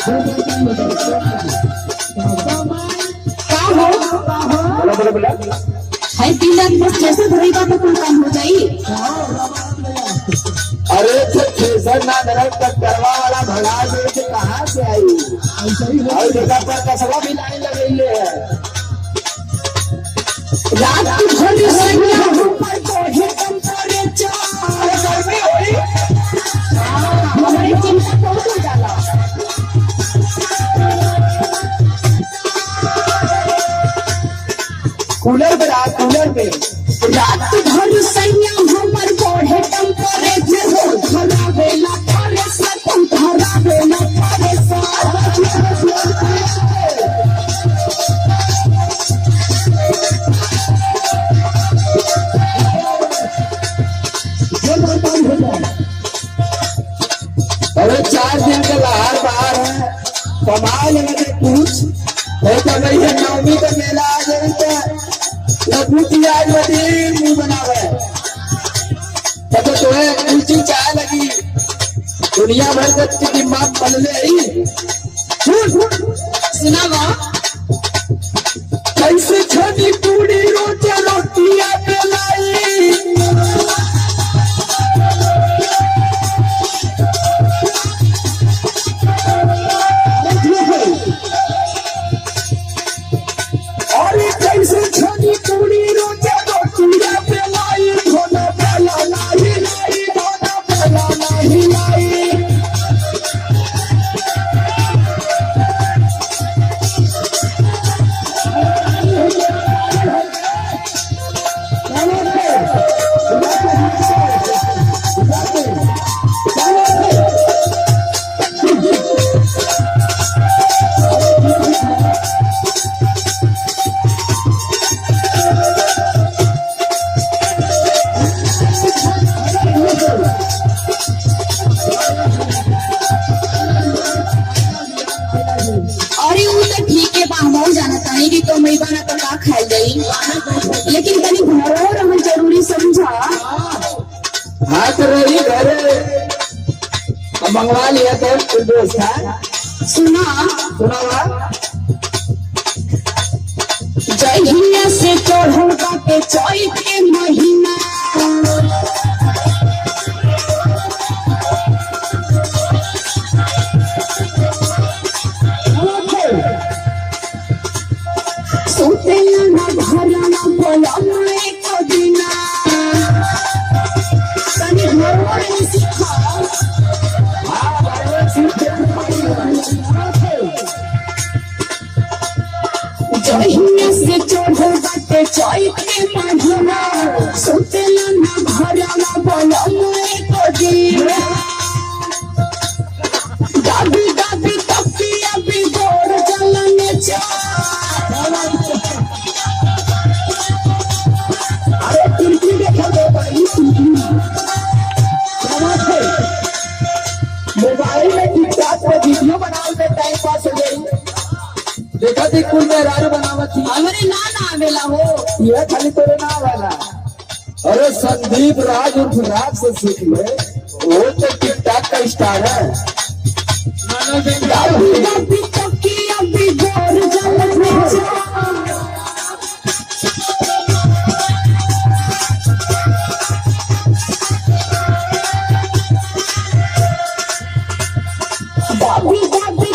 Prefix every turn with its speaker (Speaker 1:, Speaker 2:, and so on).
Speaker 1: बोला बोला बोला
Speaker 2: है 3 लाख बस जैसे भरेगा तो कोई काम हो जाए।
Speaker 1: अरे थ्रेसर ना दरक तक करवा वाला भगा दे के कहाँ से आई और जगह पर कसवा भी लाइन लगे है।
Speaker 2: रात भर सैया ऊपर कोहे टेम्परेचर गर्मी होई हमारी चिंता बहुत हो जाला।
Speaker 1: कूलर पे रात कूलर पे
Speaker 2: रात भर सैया ऊपर कोहे टेम्परेचर धरा बेला करे सकम धरा बेला करे
Speaker 1: अरे 4 दिन का लहार बाहर है कमा लगे कुछ तो नहीं है। नवमी का मेला आ जाए तो आज मुंह बनावे तो तुम्हें कुछ चाय लगी दुनिया भर का दिमाग बदले ही
Speaker 2: सुनावा
Speaker 1: कैसे छोटी पूरी रोटी रोटियां बेलाई और कैसे छोटी पूरी रोटी रोटियां बेलाई धोना बेला नहीं नहीं धोना बेला नहीं नहीं।
Speaker 2: अरे वो तो ठीक है बाहर जाना ताई कि कमई बना तो का खाई गई लेकिन तनी घरों रहना जरूरी समझा।
Speaker 1: हाँ तो रही घरे मंगवा लिया तो दोस्त है
Speaker 2: सुना
Speaker 1: सुनावा
Speaker 2: जहिया से चढ़ल बाटे चैत के महीना सुतेला ना घरना बोला एक दिना तनी घरों में सिखा जहिया से चढ़ल बाटे चैत के महीना सुतेला ना घरना बोला एक दिना दादी दादी तकिया बिगड़ जलन चा
Speaker 1: अरे तुर्की देखा दे भाई मोबाइल में टिकटॉक पे वीडियो बनाने में टाइम पास हो गई देखा थी कुल में राज बनावत थी
Speaker 2: हमरे ना आवेला हो
Speaker 1: यह खाली तोरे ना वाला। अरे संदीप राज उर्फ राज से सीख ले वो तो टिकटॉक का स्टार है।
Speaker 2: दादी दादी तकिया बिगड़ जलन चा दादी दादी